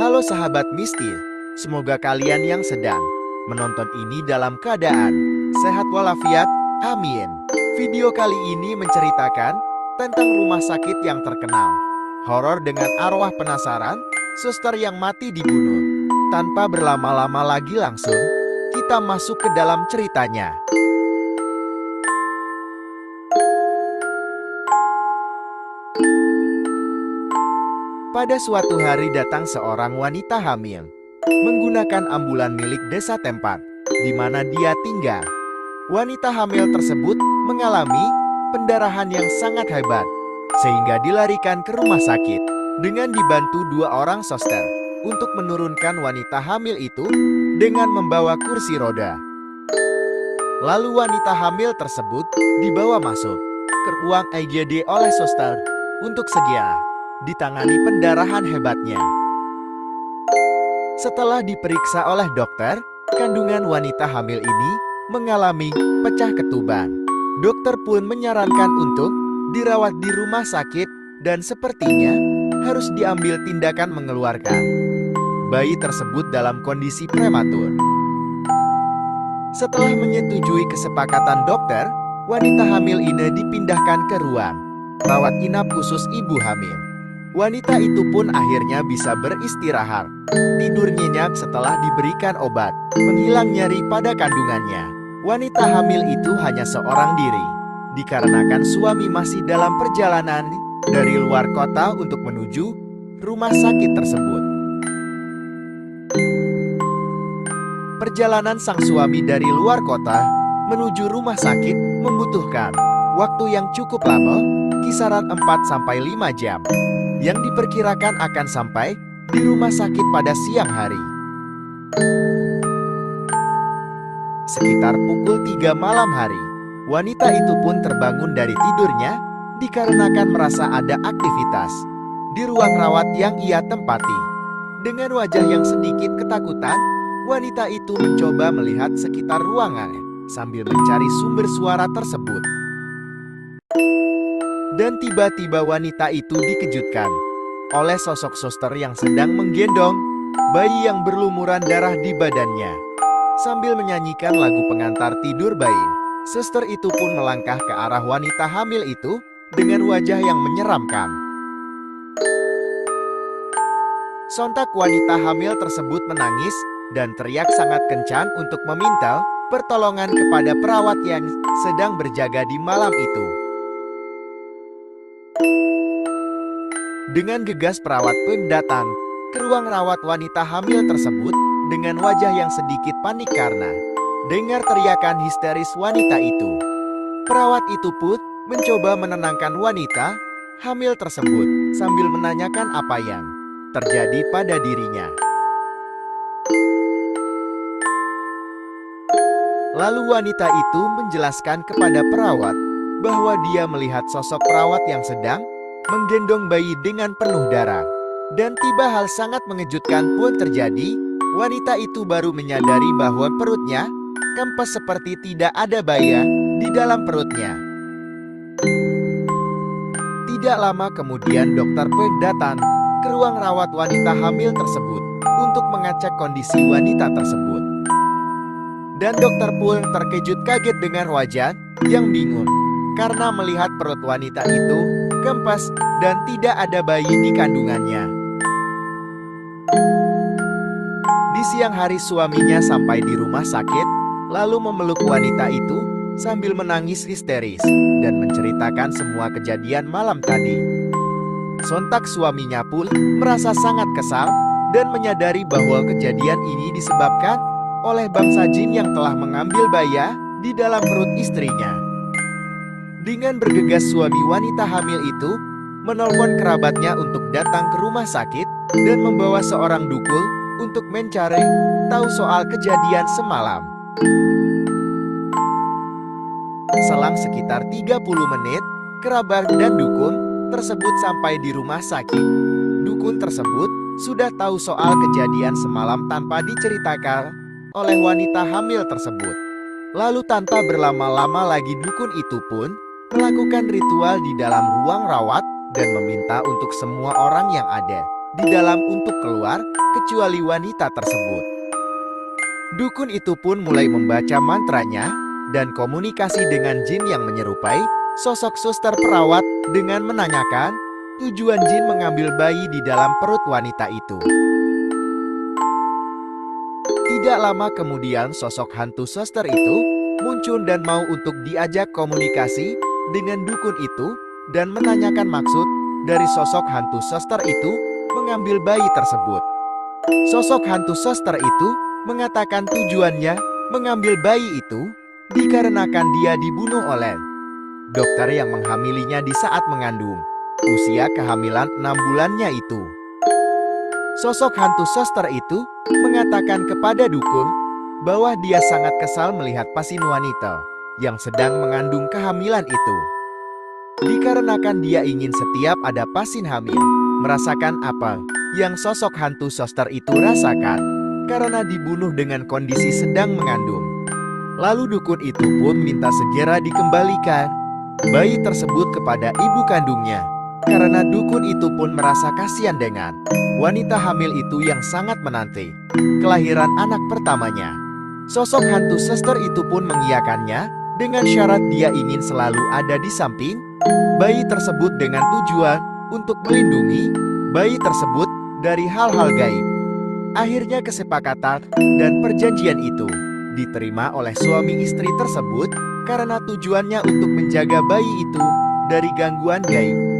Halo sahabat mistis, semoga kalian yang sedang menonton ini dalam keadaan sehat walafiat, amin. Video kali ini menceritakan tentang rumah sakit yang terkenal. Horor dengan arwah penasaran, suster yang mati dibunuh. Tanpa berlama-lama lagi langsung, kita masuk ke dalam ceritanya. Pada suatu hari datang seorang wanita hamil, menggunakan ambulan milik desa tempat, di mana dia tinggal. Wanita hamil tersebut mengalami pendarahan yang sangat hebat, sehingga dilarikan ke rumah sakit, dengan dibantu dua orang suster, untuk menurunkan wanita hamil itu, dengan membawa kursi roda. Lalu wanita hamil tersebut dibawa masuk ke ruang IGD oleh suster, untuk segera ditangani pendarahan hebatnya. Setelah diperiksa oleh dokter, kandungan wanita hamil ini mengalami pecah ketuban. Dokter pun menyarankan untuk dirawat di rumah sakit dan sepertinya harus diambil tindakan mengeluarkan bayi tersebut dalam kondisi prematur. Setelah menyetujui kesepakatan dokter, wanita hamil ini dipindahkan ke ruang rawat inap khusus ibu hamil. Wanita itu pun akhirnya bisa beristirahat, tidur nyenyak setelah diberikan obat penghilang nyeri pada kandungannya. Wanita hamil itu hanya seorang diri, dikarenakan suami masih dalam perjalanan dari luar kota untuk menuju rumah sakit tersebut. Perjalanan sang suami dari luar kota menuju rumah sakit membutuhkan waktu yang cukup lama, kisaran 4-5 jam. Yang diperkirakan akan sampai di rumah sakit pada siang hari. Sekitar pukul 3 malam hari, wanita itu pun terbangun dari tidurnya dikarenakan merasa ada aktivitas di ruang rawat yang ia tempati. Dengan wajah yang sedikit ketakutan, wanita itu mencoba melihat sekitar ruangan sambil mencari sumber suara tersebut. Dan tiba-tiba wanita itu dikejutkan oleh sosok suster yang sedang menggendong bayi yang berlumuran darah di badannya. Sambil menyanyikan lagu pengantar tidur bayi, suster itu pun melangkah ke arah wanita hamil itu dengan wajah yang menyeramkan. Sontak wanita hamil tersebut menangis dan teriak sangat kencang untuk meminta pertolongan kepada perawat yang sedang berjaga di malam itu. Dengan gegas perawat pun datang ke ruang rawat wanita hamil tersebut dengan wajah yang sedikit panik karena dengar teriakan histeris wanita itu. Perawat itu pun mencoba menenangkan wanita hamil tersebut sambil menanyakan apa yang terjadi pada dirinya. Lalu wanita itu menjelaskan kepada perawat bahwa dia melihat sosok perawat yang sedang menggendong bayi dengan penuh darah. Dan tiba hal sangat mengejutkan pun terjadi. Wanita itu baru menyadari bahwa perutnya kempes seperti tidak ada bayi di dalam perutnya. Tidak lama kemudian dokter pun datang ke ruang rawat wanita hamil tersebut untuk mengecek kondisi wanita tersebut. Dan dokter pun terkejut kaget dengan wajah yang bingung karena melihat perut wanita itu kempes dan tidak ada bayi di kandungannya. Di siang hari suaminya sampai di rumah sakit, lalu memeluk wanita itu sambil menangis histeris dan menceritakan semua kejadian malam tadi. Sontak suaminya pun merasa sangat kesal dan menyadari bahwa kejadian ini disebabkan oleh bangsa jin yang telah mengambil bayi di dalam perut istrinya. Dengan bergegas suami wanita hamil itu menelpon kerabatnya untuk datang ke rumah sakit dan membawa seorang dukun untuk mencari tahu soal kejadian semalam. Selang sekitar 30 menit, kerabat dan dukun tersebut sampai di rumah sakit. Dukun tersebut sudah tahu soal kejadian semalam tanpa diceritakan oleh wanita hamil tersebut. Lalu tanpa berlama-lama lagi dukun itu pun melakukan ritual di dalam ruang rawat dan meminta untuk semua orang yang ada di dalam untuk keluar, kecuali wanita tersebut. Dukun itu pun mulai membaca mantranya dan komunikasi dengan jin yang menyerupai sosok suster perawat dengan menanyakan tujuan jin mengambil bayi di dalam perut wanita itu. Tidak lama kemudian sosok hantu suster itu muncul dan mau untuk diajak komunikasi dengan dukun itu dan menanyakan maksud dari sosok hantu suster itu mengambil bayi tersebut. Sosok hantu suster itu mengatakan tujuannya mengambil bayi itu dikarenakan dia dibunuh oleh dokter yang menghamilinya di saat mengandung usia kehamilan 6 bulannya itu. Sosok hantu suster itu mengatakan kepada dukun bahwa dia sangat kesal melihat pasien wanita yang sedang mengandung kehamilan itu. Dikarenakan dia ingin setiap ada pasien hamil merasakan apa yang sosok hantu suster itu rasakan karena dibunuh dengan kondisi sedang mengandung. Lalu dukun itu pun minta segera dikembalikan bayi tersebut kepada ibu kandungnya karena dukun itu pun merasa kasihan dengan wanita hamil itu yang sangat menanti kelahiran anak pertamanya. Sosok hantu suster itu pun mengiyakannya dengan syarat dia ingin selalu ada di samping bayi tersebut dengan tujuan untuk melindungi bayi tersebut dari hal-hal gaib. Akhirnya kesepakatan dan perjanjian itu diterima oleh suami istri tersebut karena tujuannya untuk menjaga bayi itu dari gangguan gaib.